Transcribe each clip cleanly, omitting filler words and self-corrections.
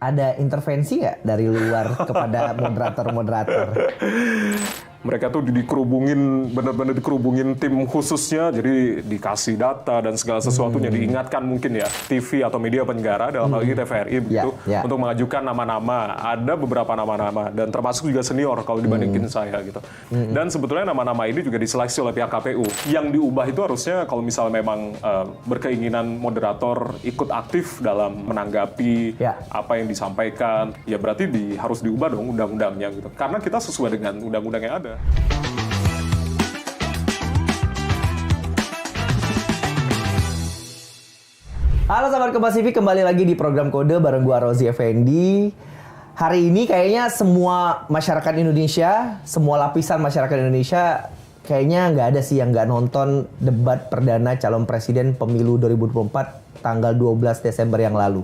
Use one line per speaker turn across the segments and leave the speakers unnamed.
ada intervensi nggak dari luar kepada moderator-moderator?
Mereka tuh dikerubungin, benar-benar dikerubungin tim khususnya, jadi dikasih data dan segala sesuatunya, diingatkan mungkin ya, TV atau media penjara, dalam hal ini TVRI begitu, untuk mengajukan nama-nama. Ada beberapa nama-nama, dan termasuk juga senior kalau dibandingin saya gitu. Dan sebetulnya nama-nama ini juga diseleksi oleh pihak KPU. Yang diubah itu harusnya kalau misalnya memang berkeinginan moderator ikut aktif dalam menanggapi apa yang disampaikan, ya berarti harus diubah dong undang-undangnya gitu. Karena kita sesuai dengan undang-undang yang ada.
Halo sahabat Kompas TV, kembali lagi di program Kode bareng gua Rozi Effendi. Hari ini kayaknya semua masyarakat Indonesia, semua lapisan masyarakat Indonesia kayaknya nggak ada sih yang nggak nonton debat perdana calon presiden pemilu 2024 tanggal 12 Desember yang lalu.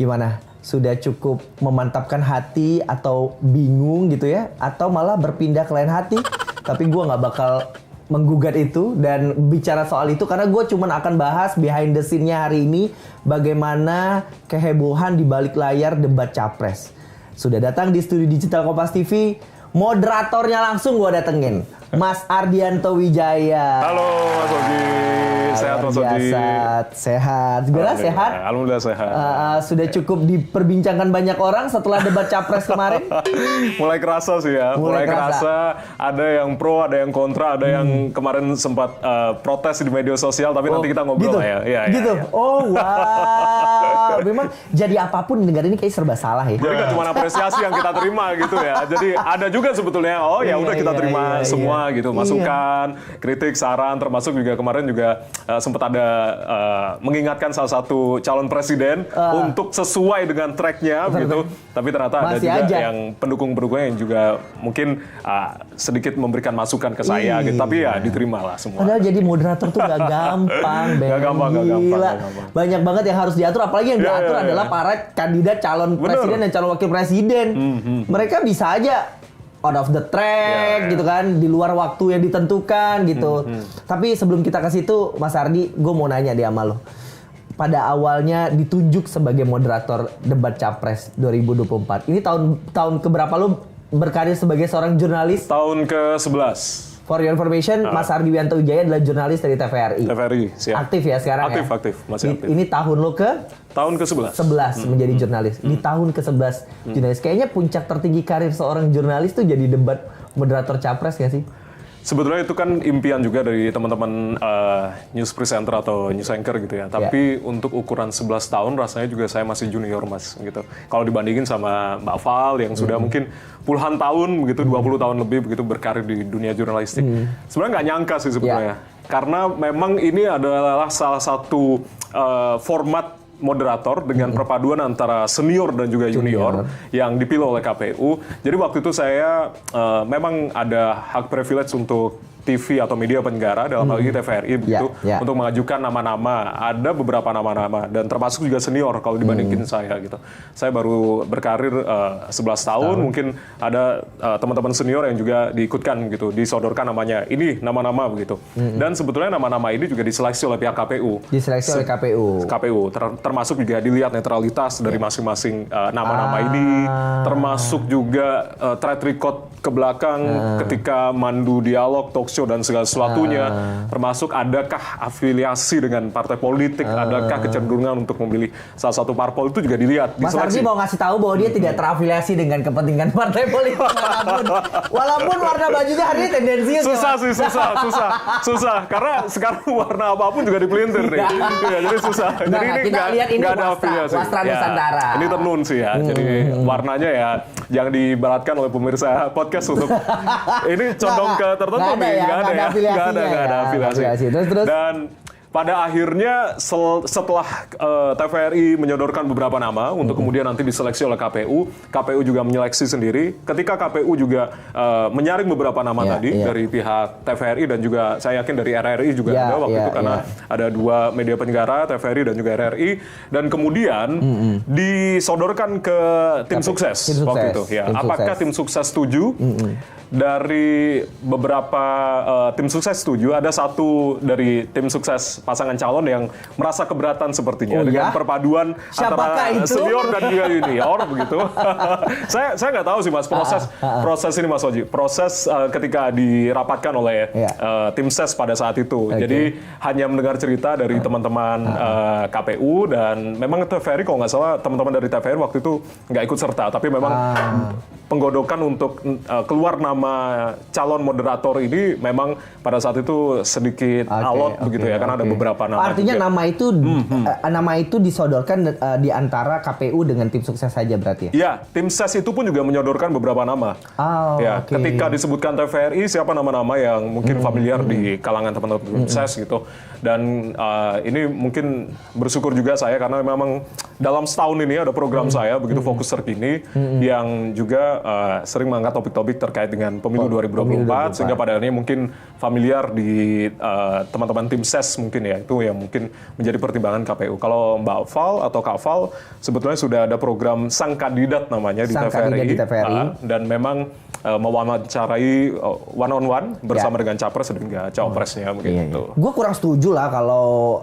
Gimana? Sudah cukup memantapkan hati atau bingung gitu ya? Atau malah berpindah ke lain hati? Tapi gue nggak bakal menggugat itu dan bicara soal itu karena gue cuma akan bahas behind the scene-nya hari ini, bagaimana kehebohan di balik layar debat capres. Sudah datang di studio digital Kompas TV, moderatornya langsung gue datengin, Mas Ardianto Wijaya.
Halo Mas Ogi, sehat Mas Ogi?
Sehat, sebenarnya sehat.
Alhamdulillah sehat.
Sudah cukup diperbincangkan banyak orang setelah debat capres kemarin.
Mulai kerasa sih ya, mulai kerasa. Ada yang pro, ada yang kontra, ada yang kemarin sempat protes di media sosial, tapi nanti kita ngobrol
gitu?
ya.
Gitu. Ya. Oh wow, memang jadi apapun di negara ini kayak serba salah ya.
Jadi nggak cuma apresiasi yang kita terima gitu ya. Jadi ada juga sebetulnya, ya udah kita terima semua gitu, masukan, kritik, saran, termasuk juga kemarin juga sempat ada mengingatkan salah satu calon presiden untuk sesuai dengan tracknya gitu. Tapi ternyata ada juga yang pendukung-pendukungnya yang juga mungkin sedikit memberikan masukan ke saya gitu. Tapi ya diterima lah semua.
Padahal jadi moderator tuh gak gampang,
Gak gampang.
Banyak banget yang harus diatur, apalagi yang diatur adalah para kandidat calon presiden dan calon wakil presiden. Mereka bisa aja out of the track gitu kan, di luar waktu yang ditentukan gitu. Tapi sebelum kita ke situ, Mas Ardi, gue mau nanya deh sama lo. Pada awalnya ditunjuk sebagai moderator debat Capres 2024. Ini tahun keberapa lo berkarir sebagai seorang jurnalis?
Tahun ke-11.
For your information, Mas Ardi Wianto Wijaya adalah jurnalis dari TVRI.
TVRI, siap.
Aktif ya sekarang ya?
Aktif, masih aktif.
Ini tahun lo ke?
Tahun ke-11.
11 menjadi jurnalis. Di tahun ke-11 jurnalis. Kayaknya puncak tertinggi karir seorang jurnalis tuh jadi debat moderator capres gak sih?
Sebetulnya itu kan impian juga dari teman-teman news presenter atau news anchor gitu ya. Tapi untuk ukuran 11 tahun rasanya juga saya masih junior Mas gitu. Kalau dibandingin sama Mbak Val yang sudah mungkin puluhan tahun begitu, 20 tahun lebih begitu berkarir di dunia jurnalistik. Sebenarnya nggak nyangka sih sebetulnya. Karena memang ini adalah salah satu format moderator dengan perpaduan antara senior dan juga junior yang dipilih oleh KPU. Jadi waktu itu saya memang ada hak privilege untuk TV atau media penjara, dalam hal ini TVRI begitu, untuk mengajukan nama-nama. Ada beberapa nama-nama dan termasuk juga senior kalau dibandingin saya gitu. Saya baru berkarir 11 tahun, mungkin ada teman-teman senior yang juga diikutkan gitu, disodorkan namanya. Ini nama-nama begitu. Dan sebetulnya nama-nama ini juga diseleksi oleh pihak KPU.
Diseleksi oleh KPU.
Termasuk juga dilihat netralitas dari masing-masing nama-nama ini, termasuk juga track record ke belakang ketika mandu dialog, talk show dan segala sesuatunya, termasuk adakah afiliasi dengan partai politik, adakah kecenderungan untuk memilih salah satu parpol, itu juga dilihat.
Mas Ardi mau ngasih tahu bahwa dia tidak terafiliasi dengan kepentingan partai politik walaupun warna bajunya hari ini tendensius.
Susah karena sekarang warna apapun juga dipelintir nih. Jadi susah. Jadi ini nggak ada afiliasi.
Wastra Nusantara.
Ini tenun sih ya. Jadi warnanya ya jangan diibaratkan oleh pemirsa podcast untuk ini condong ke tertentu nih. Nggak ada afiliasi.
Terus.
Dan pada akhirnya setelah TVRI menyodorkan beberapa nama untuk kemudian nanti diseleksi oleh KPU, KPU juga menyeleksi sendiri. Ketika KPU juga menyaring beberapa nama tadi dari pihak TVRI dan juga saya yakin dari RRI juga ada waktu itu karena ada dua media penjara, TVRI dan juga RRI, dan kemudian disodorkan ke tim sukses waktu itu. Ya, apakah tim sukses setuju? Dari beberapa tim sukses setuju, ada satu dari tim sukses pasangan calon yang merasa keberatan sepertinya
Oh,
dengan
ya?
perpaduan
Siapakah
antara
itu?
senior dan junior begitu. saya nggak tahu sih Mas proses ini Mas Oji. Proses ketika dirapatkan oleh tim ses pada saat itu. Jadi hanya mendengar cerita dari teman-teman KPU dan memang TVRI kalau nggak salah teman-teman dari TVRI waktu itu nggak ikut serta, tapi memang penggodokan untuk keluar nama calon moderator ini memang pada saat itu sedikit alot begitu ya, karena ada beberapa nama.
Artinya
juga.
nama itu disodorkan di antara KPU dengan tim sukses saja berarti ya?
Ya, tim ses itu pun juga menyodorkan beberapa nama. Ketika disebutkan TVRI, siapa nama-nama yang mungkin familiar di kalangan teman-teman tim ses gitu. Dan ini mungkin bersyukur juga saya karena memang dalam setahun ini ada program saya begitu fokus terkini yang juga sering mengangkat topik-topik terkait dengan pemilu 2024 sehingga pada akhirnya mungkin familiar di teman-teman tim ses mungkin ya, itu yang mungkin menjadi pertimbangan KPU. Kalau Mbak Val atau Kak Val sebetulnya sudah ada program Sang Kandidat namanya di TVRI, dan memang mewawancarai one on one bersama dengan capres dan juga cawapresnya begitu.
Gue kurang setuju lah kalau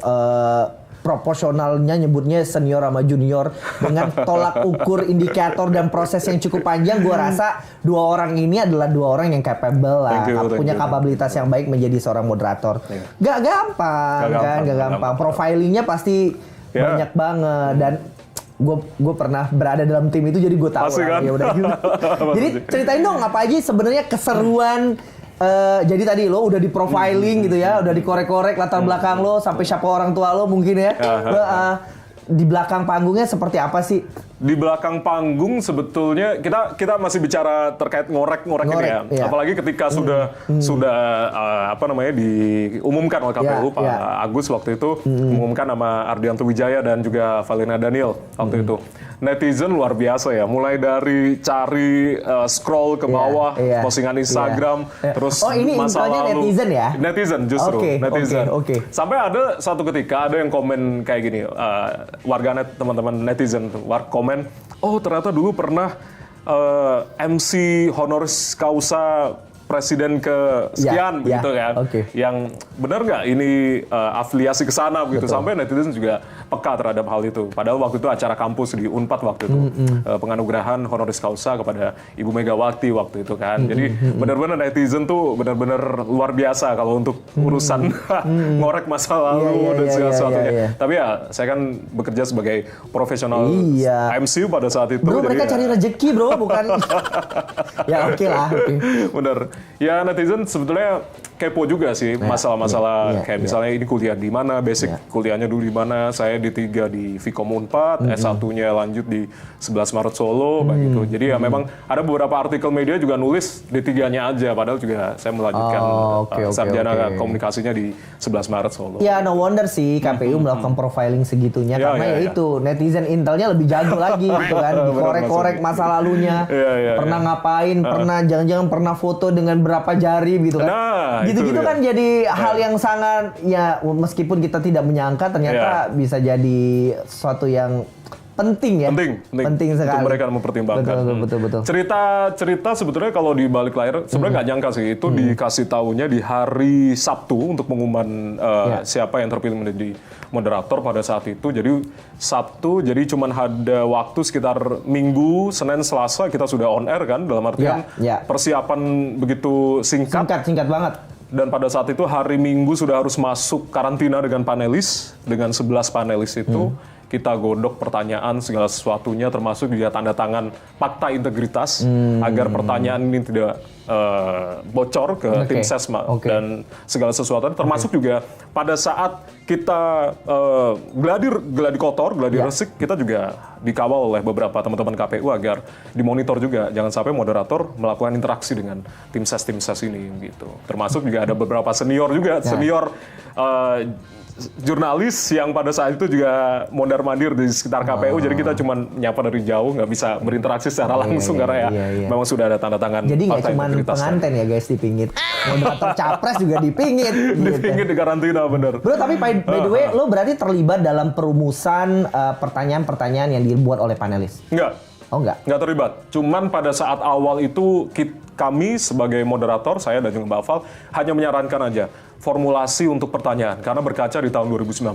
proporsionalnya nyebutnya senior sama junior dengan tolak ukur indikator dan proses yang cukup panjang. Gue rasa dua orang ini adalah dua orang yang capable lah, punya kapabilitas yang baik menjadi seorang moderator. Gak gampang. Profilingnya pasti banyak banget dan gue pernah berada dalam tim itu jadi gue tahu lah.
Kan?
Ya udah gitu. Jadi ceritain dong apa aja sebenarnya keseruan. Jadi tadi lo udah di profiling gitu ya, udah dikorek-korek latar belakang lo sampai siapa orang tua lo mungkin ya. Di belakang panggungnya seperti apa sih?
Di belakang panggung sebetulnya kita masih bicara terkait ngorek ini ya.
Iya.
Apalagi ketika sudah diumumkan oleh KPU Pak Agus waktu itu mengumumkan nama Ardianto Wijaya dan juga Valina Daniel waktu itu. Netizen luar biasa ya, mulai dari cari scroll ke bawah postingan Instagram, terus
ini
masa lalu
netizen ya?
Netizen justru, netizen. Sampai ada satu ketika ada yang komen kayak gini, warganet teman-teman netizen komen, oh ternyata dulu pernah MC honoris causa presiden ke sekian begitu kan, yang benar nggak ini afiliasi ke sana begitu. Sampai netizen juga peka terhadap hal itu. Padahal waktu itu acara kampus di Unpad waktu itu penganugerahan honoris causa kepada Ibu Megawati waktu itu kan. Jadi benar-benar netizen tuh benar-benar luar biasa kalau untuk urusan ngorek masa lalu dan segala sesuatunya. Tapi ya saya kan bekerja sebagai profesional MC pada saat itu.
Bro, mereka cari rezeki bro, bukan. Ya oke lah.
Bener. Ya netizen sebetulnya kepo juga sih masalah-masalah kayak misalnya ini kuliah di mana, basic kuliahnya dulu di mana. Saya D3 di Vkom Unpad, S1-nya lanjut di 11 Maret Solo begitu. Jadi ya memang ada beberapa artikel media juga nulis D3-nya aja, padahal juga saya melanjutkan sarjana komunikasinya di 11 Maret Solo. Ya
no wonder sih KPU melakukan profiling segitunya karena itu netizen intelnya lebih jago lagi gitu kan, dikorek-korek masa lalunya. Pernah ngapain, pernah jangan-jangan pernah foto dengan berapa jari gitu kan. Gitu-gitu kan jadi hal yang sangat ya meskipun kita tidak menyangka ternyata bisa jadi sesuatu yang penting ya.
Penting sekali. Untuk mereka mempertimbangkan.
Betul.
Cerita sebetulnya kalau di balik layar sebenarnya nggak nyangka sih itu dikasih tahunya di hari Sabtu untuk pengumuman siapa yang terpilih menjadi moderator pada saat itu. Jadi Sabtu, jadi cuma ada waktu sekitar Minggu, Senin, Selasa kita sudah on air kan, dalam artian persiapan begitu singkat
banget.
Dan pada saat itu hari Minggu sudah harus masuk karantina dengan panelis, dengan 11 panelis itu. Kita godok pertanyaan segala sesuatunya termasuk juga tanda tangan fakta integritas agar pertanyaan ini tidak bocor ke tim sesma dan segala sesuatu termasuk juga pada saat kita gladi kotor, gladi resik, kita juga dikawal oleh beberapa teman-teman KPU agar dimonitor juga jangan sampai moderator melakukan interaksi dengan tim ses ini gitu. Termasuk juga ada beberapa senior jurnalis yang pada saat itu juga mondar-mandir di sekitar KPU, jadi kita cuma nyapa dari jauh, nggak bisa berinteraksi secara langsung karena memang sudah ada tanda tangan.
Jadi nggak cuma penganten ya guys dipingit, moderator capres juga dipingit.
Dipingit di karantina bener.
Bro, tapi by the way, lo berarti terlibat dalam perumusan pertanyaan-pertanyaan yang dibuat oleh panelis?
Enggak.
Oh enggak?
Nggak terlibat. Cuman pada saat awal itu kami sebagai moderator, saya dan juga Mbak Val, hanya menyarankan aja formulasi untuk pertanyaan. Karena berkaca di tahun 2019,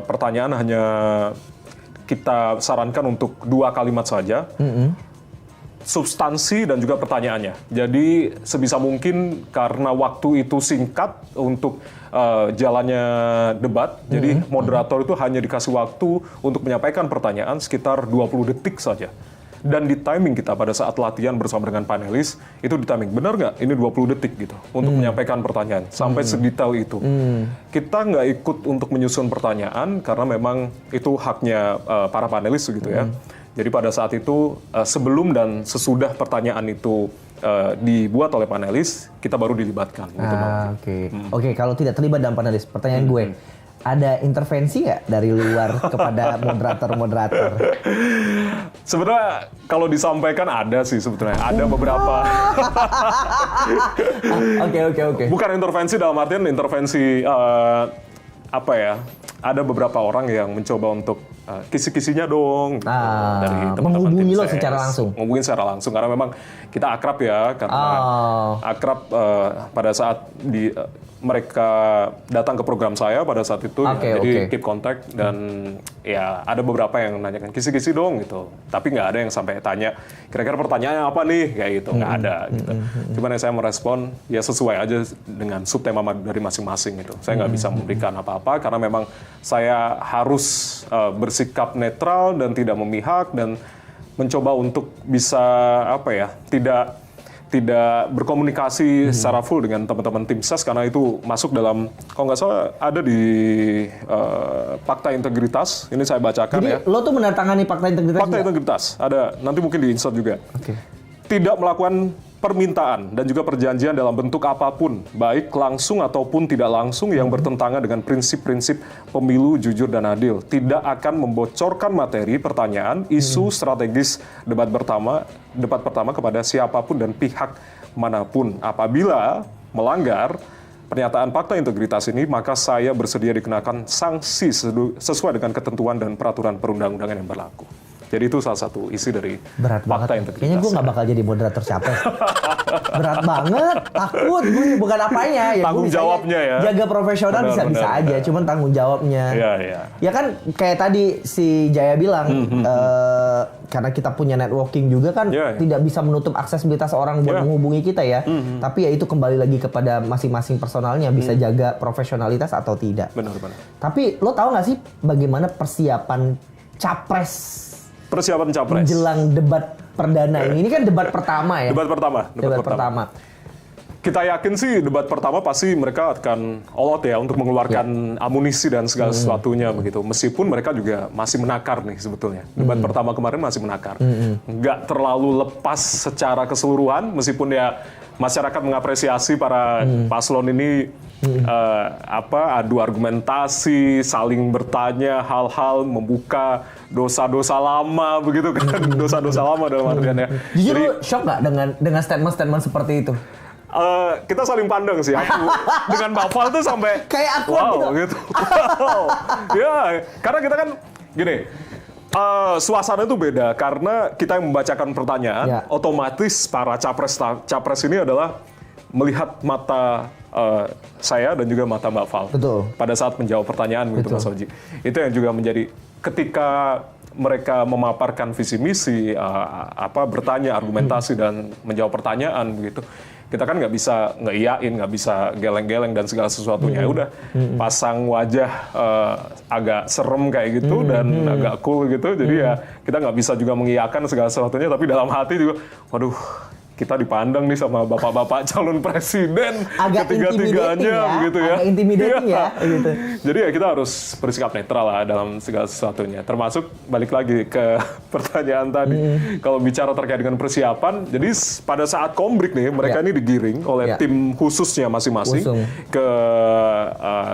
pertanyaan hanya kita sarankan untuk 2 kalimat saja. Substansi dan juga pertanyaannya. Jadi sebisa mungkin karena waktu itu singkat untuk jalannya debat, jadi moderator itu hanya dikasih waktu untuk menyampaikan pertanyaan sekitar 20 detik saja. Dan di timing kita pada saat latihan bersama dengan panelis, itu di timing. Benar nggak? Ini 20 detik gitu untuk menyampaikan pertanyaan. Sampai sedetail itu. Kita nggak ikut untuk menyusun pertanyaan karena memang itu haknya para panelis gitu ya. Jadi pada saat itu sebelum dan sesudah pertanyaan itu dibuat oleh panelis, kita baru dilibatkan. Gitu,
Oke, kalau tidak terlibat dalam panelis, pertanyaan gue, ada intervensi nggak dari luar kepada moderator-moderator?
Sebenarnya kalau disampaikan ada sih sebetulnya, ada beberapa.
Oke.
Bukan intervensi dalam artian intervensi apa ya? Ada beberapa orang yang mencoba untuk kisi-kisinya dong gitu, dari teman-teman
menghubungi
tim
lo
CS.
secara langsung?
Menghubungi secara langsung karena memang kita akrab ya, karena akrab pada saat mereka datang ke program saya pada saat itu, jadi keep contact dan ya ada beberapa yang nanyakan kisi-kisi dong gitu, tapi nggak ada yang sampai tanya kira-kira pertanyaannya apa nih kayak gitu, nggak ada gitu. Cuman yang saya merespon ya sesuai aja dengan subtema dari masing-masing gitu. Saya nggak bisa memberikan apa-apa karena memang saya harus bersikap netral dan tidak memihak dan mencoba untuk bisa apa ya tidak berkomunikasi secara full dengan teman-teman tim ses karena itu masuk dalam, kalau nggak salah ada di Fakta Integritas. Ini saya bacakan. Jadi,
ya. Lo tuh menandatangani Fakta Integritas?
Fakta Integritas ada, nanti mungkin di insert juga. Tidak melakukan permintaan dan juga perjanjian dalam bentuk apapun, baik langsung ataupun tidak langsung yang bertentangan dengan prinsip-prinsip pemilu jujur dan adil. Tidak akan membocorkan materi, pertanyaan, isu strategis debat pertama kepada siapapun dan pihak manapun. Apabila melanggar pernyataan fakta integritas ini, maka saya bersedia dikenakan sanksi sesuai dengan ketentuan dan peraturan perundang-undangan yang berlaku. Jadi itu salah satu isi dari fakta integritas.
Kayaknya gue nggak bakal jadi moderator capres. Berat banget, takut gue, bukan apanya ya.
Tanggung jawabnya ya.
Jaga profesional bisa aja, cuman tanggung jawabnya. Ya kan kayak tadi si Jaya bilang, karena kita punya networking juga kan, tidak bisa menutup aksesibilitas orang buat menghubungi kita ya. Tapi ya itu kembali lagi kepada masing-masing personalnya, bisa jaga profesionalitas atau tidak.
Benar.
Tapi lo tahu nggak sih bagaimana persiapan capres menjelang debat perdana ini? Ini kan debat pertama ya?
Debat pertama. Kita yakin sih debat pertama pasti mereka akan all out ya untuk mengeluarkan amunisi dan segala sesuatunya begitu. Meskipun mereka juga masih menakar nih sebetulnya. Debat pertama kemarin masih menakar. Nggak terlalu lepas secara keseluruhan, meskipun ya masyarakat mengapresiasi para paslon ini adu argumentasi, saling bertanya hal-hal, membuka dosa-dosa lama begitu kan, dosa-dosa lama dalam artiannya.
Jujur lu shock nggak dengan statement-statement seperti itu?
Kita saling pandang sih, aku dengan Mbak Val tuh sampai
kayak aku
gitu. Ya, karena kita kan gini, suasana itu beda karena kita yang membacakan pertanyaan, otomatis para capres ini adalah melihat mata saya dan juga mata Mbak Val.
Betul.
Pada saat menjawab pertanyaan begitu Mas Oji. Itu yang juga menjadi ketika mereka memaparkan visi misi, bertanya, argumentasi dan menjawab pertanyaan begitu. Kita kan nggak bisa ngeiyain, nggak bisa geleng-geleng dan segala sesuatunya. Ya udah pasang wajah agak serem kayak gitu dan agak cool gitu. Jadi ya kita nggak bisa juga mengiyakan segala sesuatunya, tapi dalam hati juga, waduh, kita dipandang nih sama bapak-bapak calon presiden ketiga-tiganya begitu ya.
Agak intimidating ya gitu.
Jadi ya kita harus bersikap netral lah dalam segala sesuatunya. Termasuk balik lagi ke pertanyaan tadi. Kalau bicara terkait dengan persiapan, jadi pada saat kombrik nih mereka ini digiring oleh tim khususnya masing-masing ke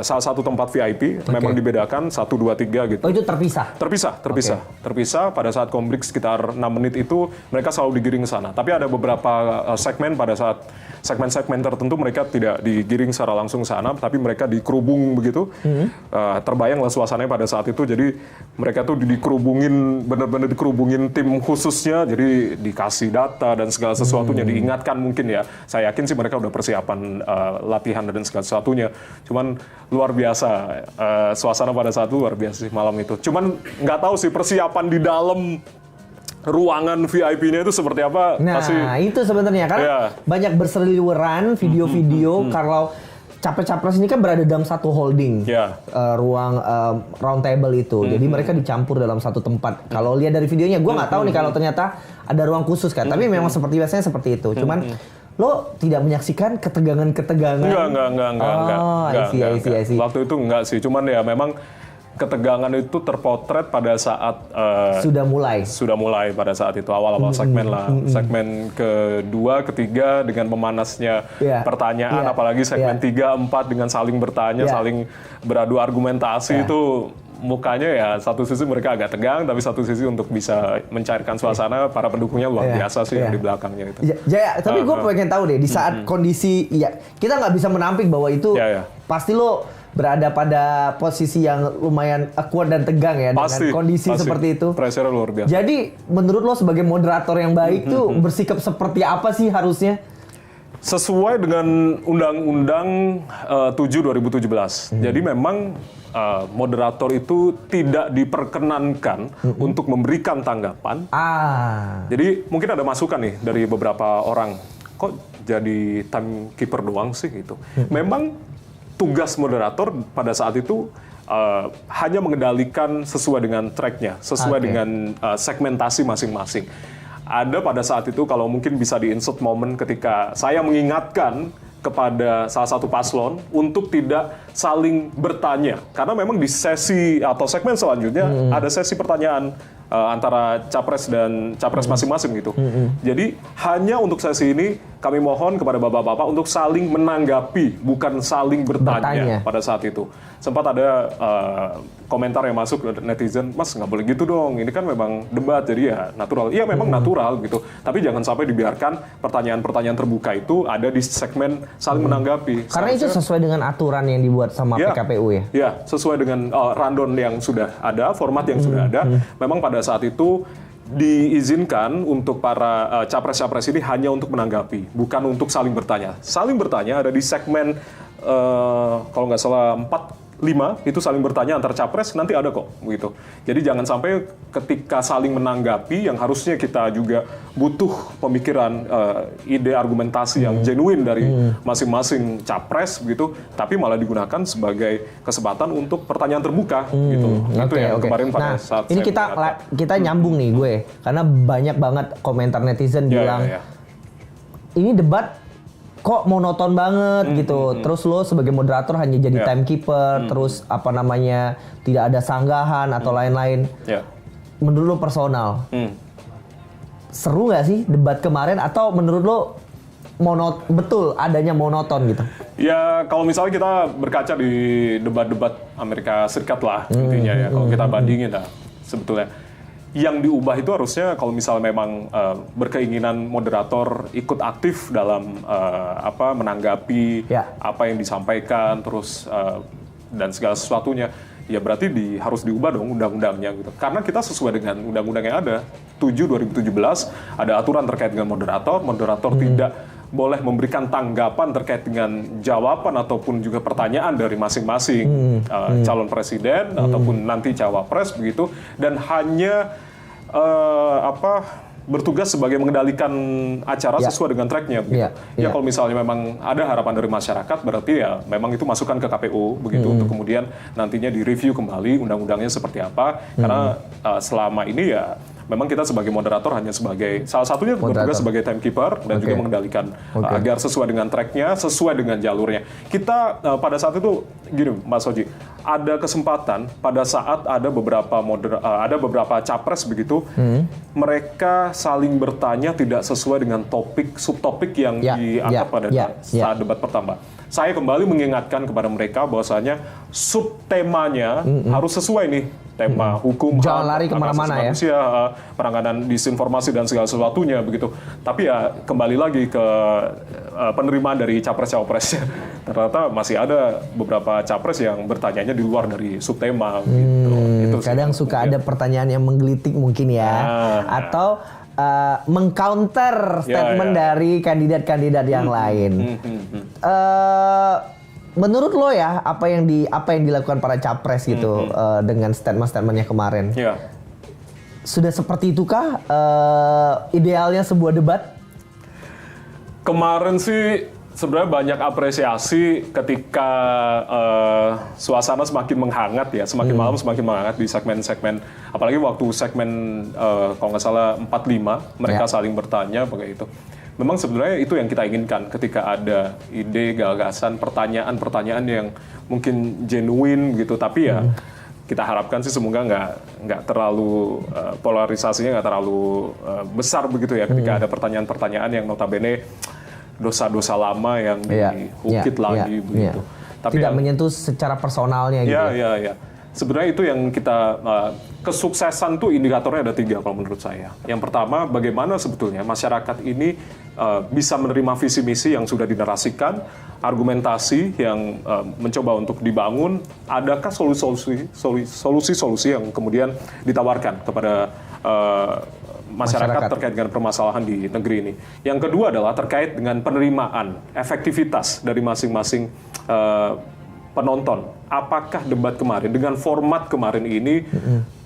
salah satu tempat VIP. Memang dibedakan 1, 2, 3 gitu.
Oh itu terpisah?
Terpisah. Pada saat kombrik sekitar 6 menit itu mereka selalu digiring ke sana. Tapi ada beberapa segmen pada saat segmen-segmen tertentu mereka tidak digiring secara langsung ke sana, tapi mereka dikerubung begitu. Terbayanglah suasananya pada saat itu. Jadi mereka tuh dikerubungin, benar-benar dikerubungin tim khususnya. Jadi dikasih data dan segala sesuatunya, diingatkan mungkin ya. Saya yakin sih mereka udah persiapan latihan dan segala sesuatunya. Cuman luar biasa, suasana pada saat itu luar biasa sih malam itu. Cuman nggak tahu sih persiapan di dalam ruangan VIP-nya itu seperti apa.
Nah, itu sebenarnya karena banyak berseliweran video-video kalau capres-capres ini kan berada dalam satu holding ruang round table itu. Jadi mereka dicampur dalam satu tempat. Kalau lihat dari videonya, gue nggak tahu nih kalau ternyata ada ruang khusus kan. Tapi memang biasanya seperti itu. Cuman lo tidak menyaksikan ketegangan-ketegangan?
Enggak.
I see.
Waktu itu enggak sih. Cuman ya memang ketegangan itu terpotret pada saat sudah mulai pada saat itu awal-awal segmen lah. Segmen kedua, ketiga dengan memanasnya pertanyaan, apalagi segmen 3, 4 dengan saling bertanya, saling beradu argumentasi itu mukanya ya satu sisi mereka agak tegang, tapi satu sisi untuk bisa mencairkan suasana para pendukungnya luar biasa sih yang di belakangnya itu.
Jaya, tapi gue pengen tahu deh di saat kondisi kita nggak bisa menampik bahwa itu pasti lo berada pada posisi yang lumayan awkward dan tegang ya dengan kondisi seperti itu.
Pressure luar biasa.
Jadi menurut lo sebagai moderator yang baik tuh bersikap seperti apa sih harusnya?
Sesuai dengan Undang-Undang 7/2017. Jadi memang moderator itu tidak diperkenankan untuk memberikan tanggapan. Jadi mungkin ada masukan nih dari beberapa orang. Kok jadi timekeeper doang sih gitu? Memang tugas moderator pada saat itu hanya mengendalikan sesuai dengan tracknya, sesuai dengan segmentasi masing-masing. Ada pada saat itu kalau mungkin bisa di-insert momen ketika saya mengingatkan kepada salah satu paslon untuk tidak saling bertanya. Karena memang di sesi atau segmen selanjutnya ada sesi pertanyaan antara capres dan capres masing-masing gitu. Jadi hanya untuk sesi ini kami mohon kepada bapak-bapak untuk saling menanggapi, bukan saling bertanya pada saat itu. Sempat ada komentar yang masuk netizen, Mas nggak boleh gitu dong, ini kan memang debat jadi ya natural. Iya memang natural gitu, tapi jangan sampai dibiarkan pertanyaan-pertanyaan terbuka itu ada di segmen saling menanggapi.
Karena itu sesuai dengan aturan yang dibuat sama PKPU ya?
Iya, sesuai dengan rundown yang sudah ada, format yang sudah ada. Memang pada saat itu diizinkan untuk para capres-capres ini hanya untuk menanggapi, bukan untuk saling bertanya. Saling bertanya ada di segmen kalau nggak salah 4-5 itu saling bertanya antar capres, nanti ada kok gitu. Jadi jangan sampai ketika saling menanggapi yang harusnya kita juga butuh pemikiran ide argumentasi yang genuine dari masing-masing capres gitu, tapi malah digunakan sebagai kesempatan untuk pertanyaan terbuka gitu. Itu yang kemarin pada saat
ini kita nyambung nih gue, karena banyak banget komentar netizen bilang ini debat kok monoton banget gitu. Terus lo sebagai moderator hanya jadi timekeeper, terus apa namanya tidak ada sanggahan atau lain-lain. Menurut lo personal, seru nggak sih debat kemarin atau menurut lo betul adanya monoton gitu?
Ya kalau misalnya kita berkaca di debat-debat Amerika Serikat lah intinya ya, kalau kita bandingin lah sebetulnya. Yang diubah itu harusnya kalau misalnya memang berkeinginan moderator ikut aktif dalam menanggapi apa yang disampaikan terus dan segala sesuatunya, ya berarti harus diubah dong undang-undangnya gitu. Karena kita sesuai dengan undang-undang yang ada 7/2017 ada aturan terkait dengan moderator tidak boleh memberikan tanggapan terkait dengan jawaban ataupun juga pertanyaan dari masing-masing calon presiden ataupun nanti cawapres begitu, dan hanya bertugas sebagai mengendalikan acara sesuai dengan tracknya begitu. Kalau misalnya memang ada harapan dari masyarakat, berarti ya memang itu masukan ke KPU begitu untuk kemudian nantinya direview kembali undang-undangnya seperti apa. Karena selama ini ya memang kita sebagai moderator hanya sebagai salah satunya bertugas sebagai timekeeper dan juga mengendalikan agar sesuai dengan tracknya, sesuai dengan jalurnya. Kita pada saat itu gini, Mas Oji, ada kesempatan pada saat ada beberapa capres begitu, mereka saling bertanya tidak sesuai dengan subtopik yang diangkat pada saat debat pertama. Saya kembali mengingatkan kepada mereka bahwasanya subtemanya harus sesuai nih tema hukum,
Jangan lari
hak
kemana-mana
asasi manusia, penanganan disinformasi dan segala sesuatunya begitu. Tapi ya kembali lagi ke penerimaan dari capres-capresnya. Ternyata masih ada beberapa capres yang bertanyanya di luar dari subtema gitu. Itu sih.
Kadang suka ada pertanyaan yang menggelitik mungkin ya, atau mengcounter statement dari kandidat-kandidat yang lain. Menurut lo ya, apa yang dilakukan para capres gitu dengan statement-statementnya kemarin, sudah seperti itukah idealnya sebuah debat?
Kemarin sih sebenarnya banyak apresiasi ketika suasana semakin menghangat ya, semakin malam semakin menghangat di segmen-segmen, apalagi waktu segmen kalau nggak salah 45 mereka saling bertanya pakai itu. Memang sebenarnya itu yang kita inginkan ketika ada ide, gagasan, pertanyaan-pertanyaan yang mungkin genuine gitu, tapi ya kita harapkan sih semoga nggak terlalu polarisasinya nggak terlalu besar begitu ya ketika ada pertanyaan-pertanyaan yang notabene dosa-dosa lama yang dihukit lagi begitu.
Tapi tidak menyentuh secara personalnya gitu.
Ya. Sebenarnya itu yang kita kesuksesan tuh indikatornya ada 3 kalau menurut saya. Yang pertama, bagaimana sebetulnya masyarakat ini bisa menerima visi misi yang sudah dinarasikan, argumentasi yang mencoba untuk dibangun, adakah solusi-solusi yang kemudian ditawarkan kepada masyarakat terkait dengan permasalahan di negeri ini. Yang kedua adalah terkait dengan penerimaan, efektivitas dari masing-masing penonton. Apakah debat kemarin dengan format kemarin ini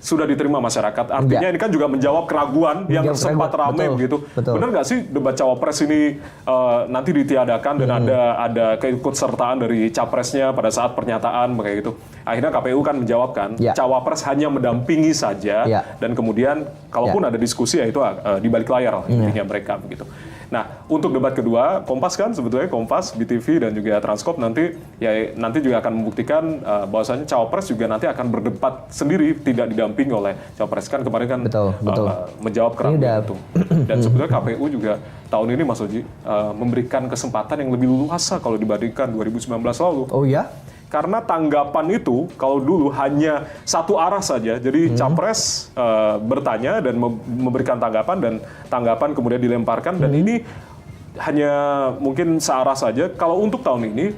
sudah diterima masyarakat? Artinya ini kan juga menjawab keraguan yang sempat ramai begitu. Benar nggak sih debat cawapres ini nanti ditiadakan dan ada keikutsertaan dari capresnya pada saat pernyataan kayak gitu. Akhirnya KPU kan menjawabkan cawapres hanya mendampingi saja dan kemudian kalaupun ada diskusi ya itu di balik layar intinya mereka begitu. Nah, untuk debat kedua, Kompas kan sebetulnya Kompas, BTV dan juga Transkop nanti juga akan membuktikan bahwasanya cawapres juga nanti akan berdebat sendiri, tidak didampingi oleh cawapres. Kan kemarin kan menjawab keraguan itu. Dan sebetulnya KPU juga tahun ini Mas Oji memberikan kesempatan yang lebih luas kalau dibandingkan 2019 lalu.
Oh ya?
Karena tanggapan itu kalau dulu hanya satu arah saja, jadi capres bertanya dan memberikan tanggapan dan tanggapan kemudian dilemparkan dan ini hanya mungkin searah saja. Kalau untuk tahun ini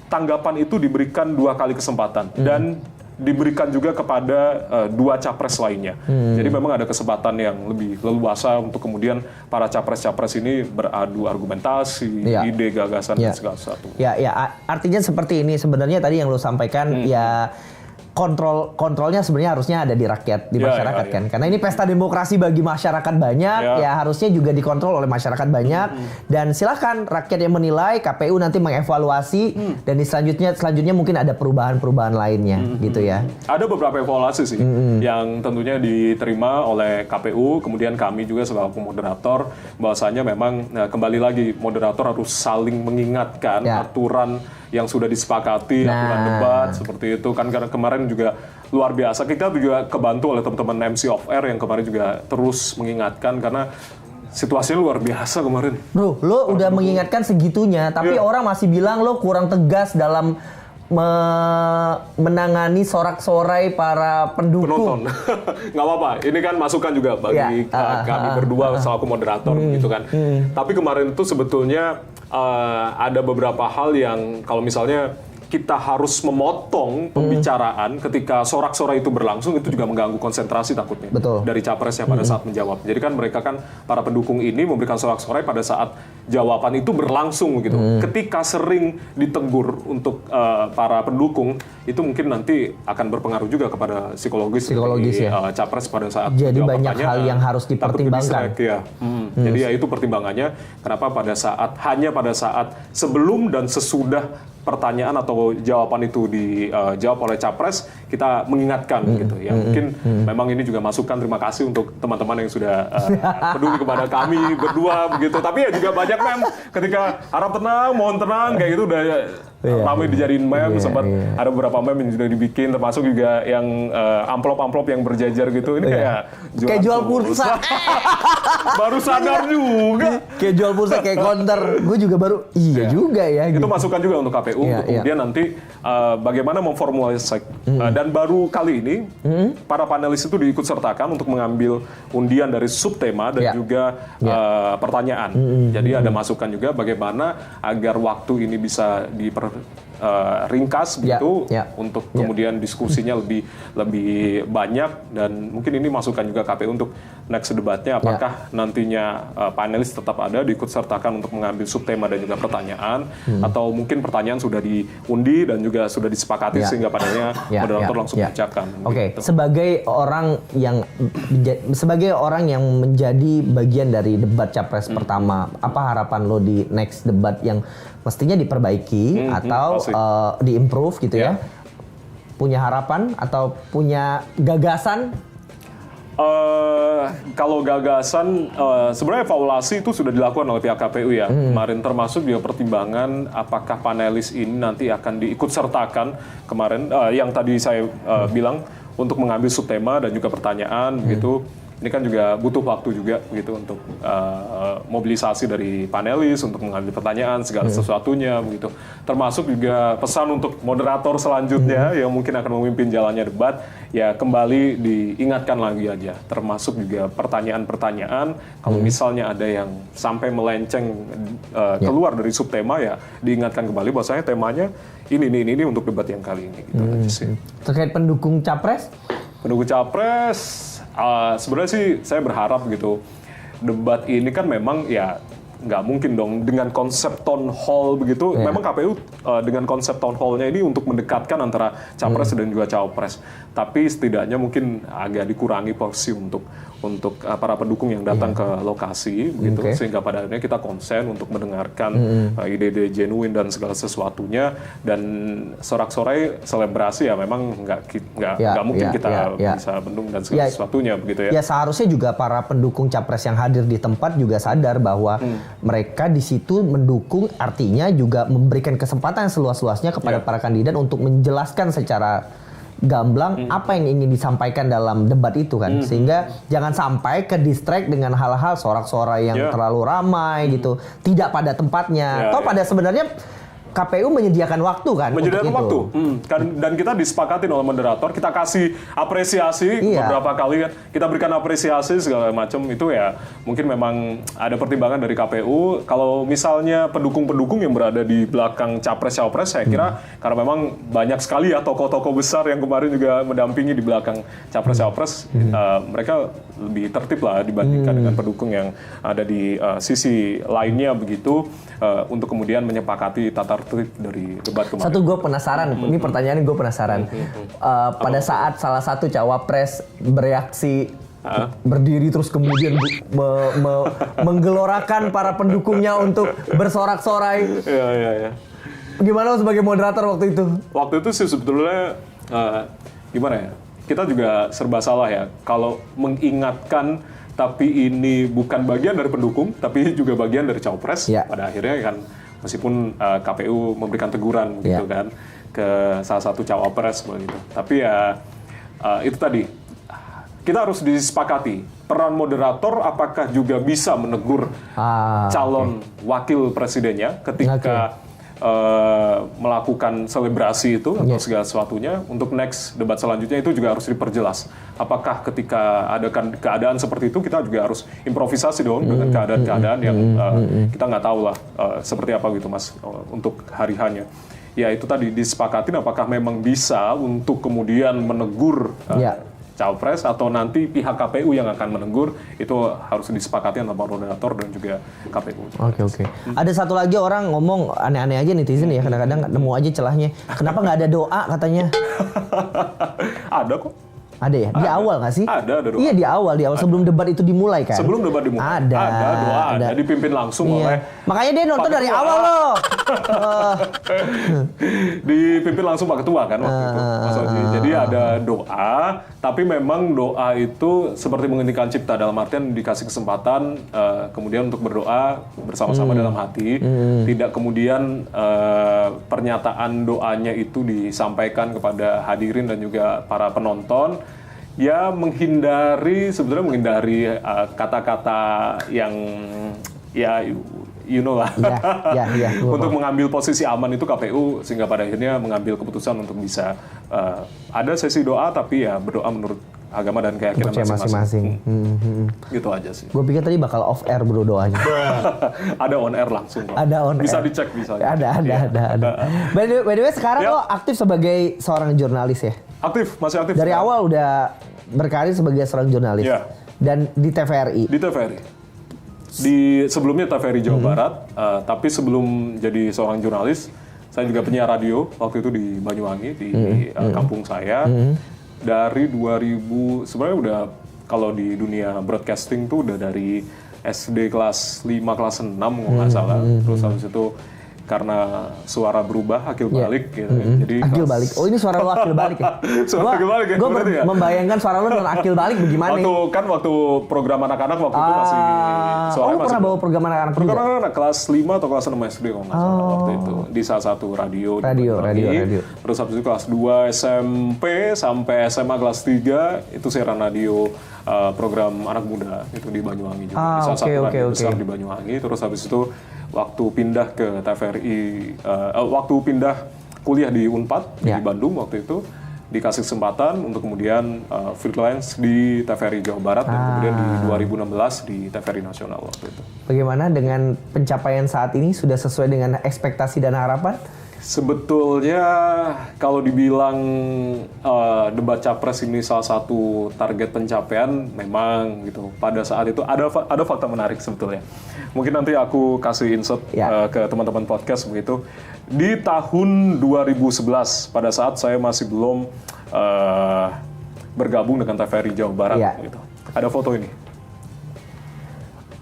tanggapan itu diberikan 2 kali kesempatan dan diberikan juga kepada 2 capres lainnya. Jadi memang ada kesempatan yang lebih leluasa untuk kemudian para capres-capres ini beradu argumentasi, ide, gagasan dan segala sesuatu.
Ya, artinya seperti ini sebenarnya tadi yang lo sampaikan ya. Kontrolnya sebenarnya harusnya ada di rakyat, di masyarakat kan. Karena ini pesta demokrasi bagi masyarakat banyak, ya harusnya juga dikontrol oleh masyarakat banyak. Dan silakan rakyat yang menilai, KPU nanti mengevaluasi dan di selanjutnya mungkin ada perubahan-perubahan lainnya gitu ya.
Ada beberapa evaluasi sih yang tentunya diterima oleh KPU, kemudian kami juga sebagai moderator bahwasanya memang kembali lagi moderator harus saling mengingatkan aturan yang sudah disepakati, aturan debat seperti itu kan. Karena kemarin juga luar biasa, kita juga kebantu oleh teman-teman MC of Air yang kemarin juga terus mengingatkan karena situasinya luar biasa kemarin. Bro,
lo udah mengingatkan segitunya, tapi orang masih bilang lo kurang tegas dalam menangani sorak-sorai para pendukung.
Penonton. Nggak apa-apa, ini kan masukan juga bagi kami berdua selaku moderator gitu kan. Tapi kemarin itu sebetulnya ada beberapa hal yang kalau misalnya kita harus memotong pembicaraan ketika sorak-sorai itu berlangsung, itu juga mengganggu konsentrasi takutnya dari capresnya pada saat menjawab. Jadi kan mereka kan para pendukung ini memberikan sorak-sorai pada saat jawaban itu berlangsung gitu. Ketika sering ditegur untuk para pendukung, itu mungkin nanti akan berpengaruh juga kepada psikologis ya. Capres pada saat
jadi banyak hal yang harus dipertimbangkan.
Jadi ya itu pertimbangannya. Kenapa hanya pada saat sebelum dan sesudah pertanyaan atau jawaban itu dijawab oleh capres, kita mengingatkan gitu ya. Mungkin memang ini juga masukan, terima kasih untuk teman-teman yang sudah peduli kepada kami berdua begitu. Tapi ya juga banyak ketika harap tenang, mohon tenang kayak gitu udah ramai dijadiin meme, sempat ada beberapa meme yang sudah dibikin, termasuk juga yang amplop-amplop yang berjajar gitu. Ini
kayak jual pulsa.
Baru sadar juga.
Kayak jual pulsa, kayak counter. Gue juga baru, juga ya.
Itu
gitu.
masukan juga untuk KPU, untuk kemudian nanti bagaimana memformulasikan. Dan baru kali ini, para panelis itu diikut sertakan untuk mengambil undian dari subtema dan juga pertanyaan. Jadi ada masukan juga bagaimana agar waktu ini bisa ringkas begitu untuk kemudian diskusinya lebih banyak, dan mungkin ini masukan juga KPU untuk next debatnya, apakah nantinya panelis tetap ada diikut sertakan untuk mengambil subtema dan juga pertanyaan, atau mungkin pertanyaan sudah diundi dan juga sudah disepakati sehingga padanya moderator langsung bacakan.
Oke,
gitu.
sebagai orang yang menjadi bagian dari debat capres pertama, apa harapan lo di next debat yang mestinya diperbaiki atau diimprove gitu ya? Punya harapan atau punya gagasan?
Kalau gagasan, sebenarnya evaluasi itu sudah dilakukan oleh pihak KPU ya. Kemarin termasuk juga pertimbangan apakah panelis ini nanti akan diikut sertakan kemarin yang tadi saya bilang untuk mengambil subtema dan juga pertanyaan begitu. Ini kan juga butuh waktu juga gitu untuk mobilisasi dari panelis untuk mengambil pertanyaan segala sesuatunya begitu. Termasuk juga pesan untuk moderator selanjutnya yang mungkin akan memimpin jalannya debat, ya kembali diingatkan lagi aja. Termasuk juga pertanyaan-pertanyaan kalau misalnya ada yang sampai melenceng keluar dari subtema, ya diingatkan kembali bahwasanya temanya ini untuk debat yang kali ini gitu aja sih.
Terkait pendukung capres?
Pendukung capres, sebenarnya sih saya berharap gitu, debat ini kan memang ya nggak mungkin dong dengan konsep town hall begitu. Memang KPU dengan konsep town hall-nya ini untuk mendekatkan antara capres dan juga cawapres. Tapi setidaknya mungkin agak dikurangi porsi untuk para pendukung yang datang ke lokasi begitu, sehingga pada akhirnya kita konsen untuk mendengarkan ide-ide genuine dan segala sesuatunya, dan sorak-sorai selebrasi ya memang nggak mungkin kita bisa bendung dan segala sesuatunya begitu ya.
Ya seharusnya juga para pendukung capres yang hadir di tempat juga sadar bahwa mereka di situ mendukung, artinya juga memberikan kesempatan seluas-luasnya kepada para kandidat untuk menjelaskan secara gamblang apa yang ingin disampaikan dalam debat itu kan, sehingga jangan sampai ke distract dengan hal-hal sorak-sorai yang terlalu ramai gitu, tidak pada tempatnya. Pada sebenarnya KPU menyediakan waktu kan?
Menyediakan waktu. Dan kita disepakatin oleh moderator, kita kasih apresiasi beberapa kali kan. Kita berikan apresiasi segala macam, itu ya mungkin memang ada pertimbangan dari KPU. Kalau misalnya pendukung-pendukung yang berada di belakang capres-cawapres, saya kira karena memang banyak sekali ya tokoh-tokoh besar yang kemarin juga mendampingi di belakang capres-cawapres, mereka lebih tertib lah dibandingkan dengan pendukung yang ada di sisi lainnya begitu, untuk kemudian menyepakati tata tertib dari debat kemarin.
Satu, gue penasaran, ini pertanyaannya gue penasaran. Pada saat salah satu cawapres bereaksi berdiri terus kemudian menggelorakan para pendukungnya untuk bersorak-sorai.
Iya.
Gimana sebagai moderator waktu itu?
Waktu itu sih sebetulnya gimana ya? Kita juga serba salah ya kalau mengingatkan tapi ini bukan bagian dari pendukung, tapi juga bagian dari cawapres. Pada akhirnya kan meskipun KPU memberikan teguran gitu kan ke salah satu cawapres begitu. Tapi ya itu tadi kita harus disepakati peran moderator apakah juga bisa menegur calon wakil presidennya ketika melakukan selebrasi itu atau segala sesuatunya. Untuk next debat selanjutnya itu juga harus diperjelas. Apakah ketika ada keadaan seperti itu kita juga harus improvisasi dong dengan keadaan-keadaan yang kita nggak tahu lah seperti apa gitu Mas untuk hari-hanya. Ya itu tadi disepakatin apakah memang bisa untuk kemudian menegur cawapres atau nanti pihak KPU yang akan menegur, itu harus disepakati antara moderator dan juga KPU.
Oke. Ada satu lagi orang ngomong aneh-aneh aja netizen ya, kadang-kadang nemu aja celahnya. Kenapa nggak ada doa katanya?
Ada kok.
Ada ya? Di awal nggak sih?
Ada doa.
Iya di awal sebelum debat itu dimulai kan?
Sebelum debat dimulai. Ada doa, ada dipimpin langsung oleh.
Makanya dia nonton dari awal loh.
Dipimpin langsung Pak Ketua kan waktu itu. Mas Oji. Jadi ada doa, tapi memang doa itu seperti menghentikan cipta dalam artian dikasih kesempatan kemudian untuk berdoa bersama-sama dalam hati. Tidak kemudian pernyataan doanya itu disampaikan kepada hadirin dan juga para penonton. Ya sebetulnya menghindari kata-kata yang ya you know lah. Untuk mengambil posisi aman itu KPU sehingga pada akhirnya mengambil keputusan untuk bisa ada sesi doa tapi ya berdoa menurut agama dan keyakinan masing-masing. Gitu aja sih.
Gue pikir tadi bakal off air bro doanya.
Ada on air langsung.
Ada on air.
Bisa dicek bisa.
Ada. By the way sekarang lo aktif sebagai seorang jurnalis ya?
Masih aktif.
Dari awal udah berkarir sebagai seorang jurnalis.
Yeah.
Dan di TVRI.
Di TVRI. Sebelumnya TVRI Jawa Barat, tapi sebelum jadi seorang jurnalis, saya juga penyiar radio waktu itu di Banyuwangi di kampung saya. Dari 2000 sebenarnya udah kalau di dunia broadcasting tuh udah dari SD kelas 5 kelas 6 kalau nggak salah. Terus habis itu karena suara berubah akil balik gitu. Jadi
akil balik. Oh ini suara lo akil balik ya?
Suara akil balik ya.
Gue membayangkan suara lo dengan akil balik bagaimana?
Waktu program anak-anak waktu itu masih suaranya
pernah bawa program anak-anak juga?
Program anak-anak kelas 5 atau kelas 6 SD kalau nggak salah waktu itu di salah satu radio. Terus habis itu kelas 2 SMP sampai SMA kelas 3 itu siaran radio program anak muda itu di Banyuwangi juga. Di salah satu radio besar di Banyuwangi. Terus habis itu waktu pindah ke TVRI, waktu pindah kuliah di Unpad di Bandung waktu itu dikasih kesempatan untuk kemudian freelance di TVRI Jawa Barat dan kemudian di 2016 di TVRI Nasional waktu itu. Bagaimana
dengan pencapaian saat ini sudah sesuai dengan ekspektasi dan harapan?
Sebetulnya kalau dibilang debat capres ini salah satu target pencapaian memang gitu. Pada saat itu ada fakta menarik sebetulnya. Mungkin nanti aku kasih insert ke teman-teman podcast begitu. Di tahun 2011 pada saat saya masih belum bergabung dengan TVRI Jawa Barat gitu. Ada foto ini.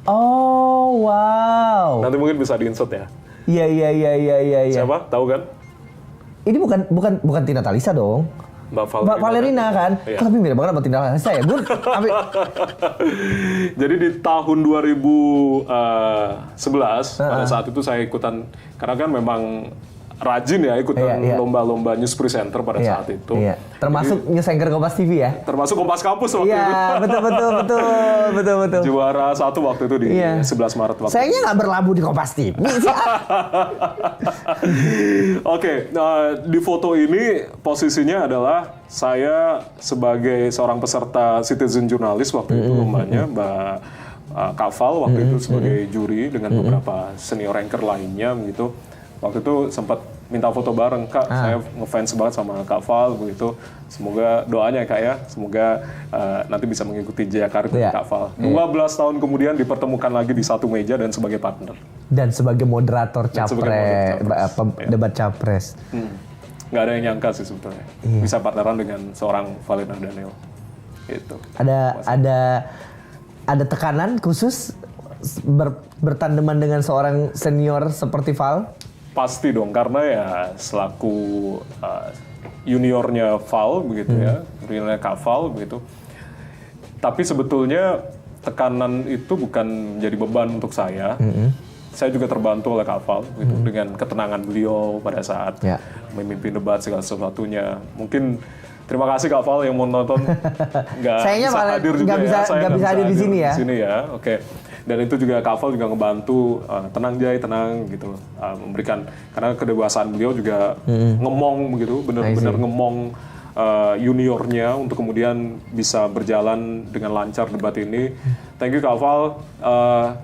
Oh wow.
Nanti mungkin bisa di-insert ya.
Iya.
Siapa? Tahu kan?
Ini bukan Tina Talisa dong. Mbak Valerina kan? Iya. Tapi mirip banget sama Tina Talisa ya.
Jadi di tahun 2011 pada saat itu saya ikutan karena kan memang rajin ya ikutan lomba-lomba news presenter pada saat itu. Iya.
Termasuk news anchor Kompas TV ya?
Termasuk Kompas Kampus waktu itu.
Iya, betul.
Juara 1 waktu itu di 11 Maret waktu.
Sayangnya nggak berlabuh di Kompas TV.
Oke, di foto ini posisinya adalah saya sebagai seorang peserta citizen jurnalis waktu itu lombanya, Mbak Kafal waktu itu sebagai juri dengan beberapa senior anchor lainnya begitu. Waktu itu sempat minta foto bareng, Kak. Saya ngefans banget sama Kak Val begitu. Semoga doanya Kak ya, semoga nanti bisa mengikuti jejak karir Kak Val. 12 tahun kemudian dipertemukan lagi di satu meja dan sebagai partner.
Dan sebagai moderator debat capres.
Nggak ada yang nyangka sih sebetulnya. Bisa partneran dengan seorang Valena Daniel. Itu.
Ada tekanan khusus bertandeman dengan seorang senior seperti Val?
Pasti dong, karena ya selaku juniornya Val begitu ya, juniornya Kak Val begitu. Tapi sebetulnya tekanan itu bukan menjadi beban untuk saya. Saya juga terbantu oleh Kak Val gitu, dengan ketenangan beliau pada saat memimpin debat segala sesuatunya. Mungkin terima kasih Kak Val yang mau nonton. Nggak bisa hadir juga
nggak bisa hadir di sini ya.
Oke. Dan itu juga Kak Val juga ngebantu, tenang Jay, tenang gitu, memberikan, karena kedewasaan beliau juga ngemong begitu, benar-benar ngemong juniornya untuk kemudian bisa berjalan dengan lancar debat ini. Thank you Kak Val.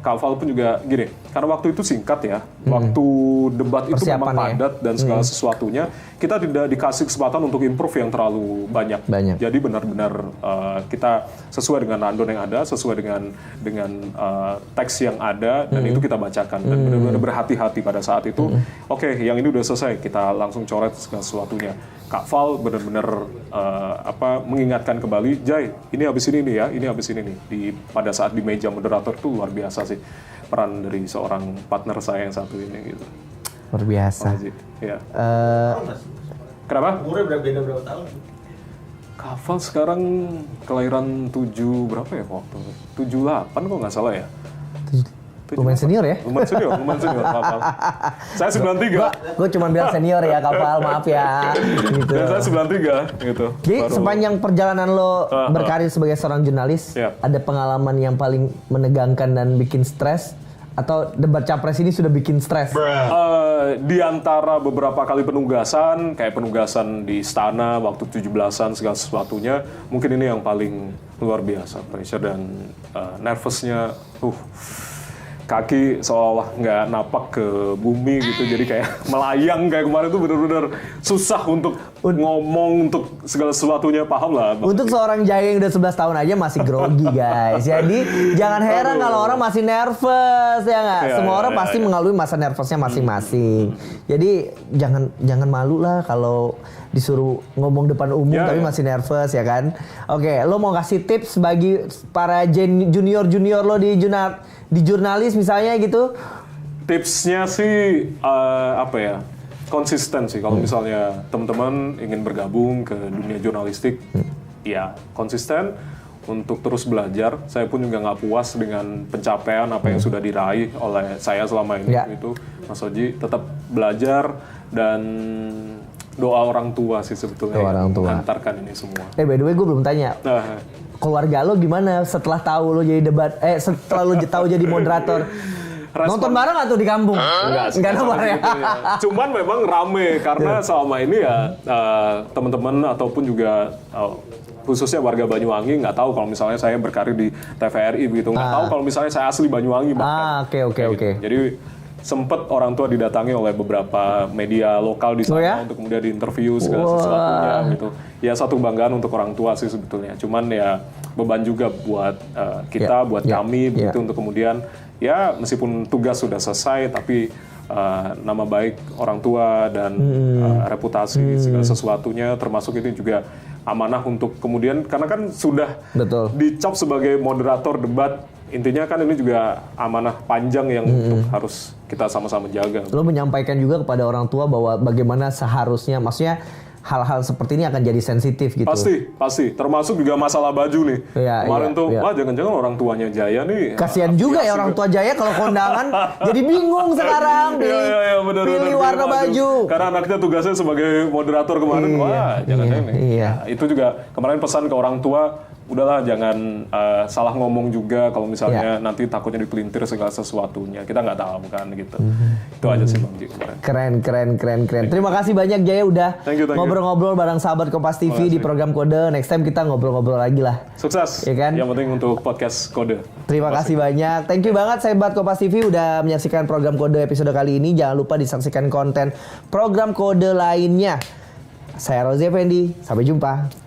Kak Val pun juga gini, karena waktu itu singkat ya, waktu debat itu memang padat dan segala sesuatunya, kita tidak dikasih kesempatan untuk improve yang terlalu banyak. Jadi benar-benar kita sesuai dengan rundown yang ada, sesuai dengan teks yang ada, dan itu kita bacakan. Dan benar-benar berhati-hati pada saat itu. Oke, yang ini udah selesai, kita langsung coret segala sesuatunya. Kak Val benar-benar mengingatkan kembali, Jai, ini habis ini nih ya, ini habis ini nih. Pada saat di meja moderator tuh luar biasa sih peran dari seorang partner saya yang satu ini gitu.
Luar biasa.
Ya. Kenapa?
Umurnya beda berapa tahun?
Kak Val sekarang kelahiran 7 berapa ya waktu? 78 kok nggak salah ya?
Lumayan senior ya?
Lumayan senior Kak Val. Saya 93.
Gue cuma bilang senior ya Kapal, maaf ya. Gitu.
Dan saya 93 gitu.
Jadi sepanjang perjalanan lo berkarir sebagai seorang jurnalis, ada pengalaman yang paling menegangkan dan bikin stres? Atau debat capres ini sudah bikin stres?
Di antara beberapa kali penugasan, kayak penugasan di istana waktu 17-an segala sesuatunya, mungkin ini yang paling luar biasa, pressure dan nervousnya, kaki seolah nggak napak ke bumi gitu, jadi kayak melayang kayak kemarin tuh bener-bener susah untuk ngomong, untuk segala sesuatunya, paham lah.
Untuk seorang Jaya yang udah 11 tahun aja masih grogi guys, jadi jangan heran kalau orang masih nervous ya nggak? Semua orang pasti mengalami masa nervousnya masing-masing. Jadi jangan malu lah kalau disuruh ngomong depan umum tapi masih nervous ya kan? Oke, lo mau kasih tips bagi para junior lo di jurnalis misalnya gitu?
Tipsnya sih konsisten sih. Kalau misalnya teman-teman ingin bergabung ke dunia jurnalistik, ya konsisten untuk terus belajar. Saya pun juga nggak puas dengan pencapaian apa yang sudah diraih oleh saya selama ini. Itu Mas Oji, tetap belajar dan doa orang tua sih sebetulnya yang mengantarkan ini semua.
By the way gue belum tanya. Keluarga lo gimana setelah tahu lo jadi setelah lo tahu jadi moderator? Nonton bareng nggak tuh di kampung? Enggak nonton ya.
Cuman memang rame karena selama ini ya teman-teman ataupun juga khususnya warga Banyuwangi nggak tahu kalau misalnya saya berkarir di TVRI begitu, nggak tahu kalau misalnya saya asli Banyuwangi bahkan.
Oke.
Jadi sempet orang tua didatangi oleh beberapa media lokal di sana untuk kemudian diinterview segala sesuatunya gitu. Ya satu kebanggaan untuk orang tua sih sebetulnya. Cuman ya beban juga buat kita, buat kami begitu untuk kemudian ya meskipun tugas sudah selesai tapi nama baik orang tua dan reputasi segala sesuatunya termasuk ini juga amanah untuk kemudian karena kan sudah dicap sebagai moderator debat. Intinya kan ini juga amanah panjang yang harus kita sama-sama jaga.
Lo menyampaikan juga kepada orang tua bahwa bagaimana seharusnya, maksudnya hal-hal seperti ini akan jadi sensitif gitu.
Pasti. Termasuk juga masalah baju nih. Kemarin wah jangan-jangan orang tuanya Jaya nih.
Kasian juga ya orang tua Jaya kalau kondangan jadi bingung sekarang pilih warna baju.
Karena anaknya tugasnya sebagai moderator kemarin, jangan ini. Itu juga kemarin pesan ke orang tua, udahlah jangan salah ngomong juga kalau misalnya nanti takutnya dipelintir segala sesuatunya. Kita nggak tahu kan gitu. Itu aja sih Bang Ji kemarin. Keren. Terima kasih banyak Jaya udah ngobrol-ngobrol bareng sahabat Kompas TV di program Kode. Next time kita ngobrol-ngobrol lagi lah. Sukses.
Ya kan?
Yang penting untuk podcast Kode.
Terima kasih banyak. Thank you banget sahabat Kompas TV udah menyaksikan program Kode episode kali ini. Jangan lupa disaksikan konten program Kode lainnya. Saya Rozi Effendi. Sampai jumpa.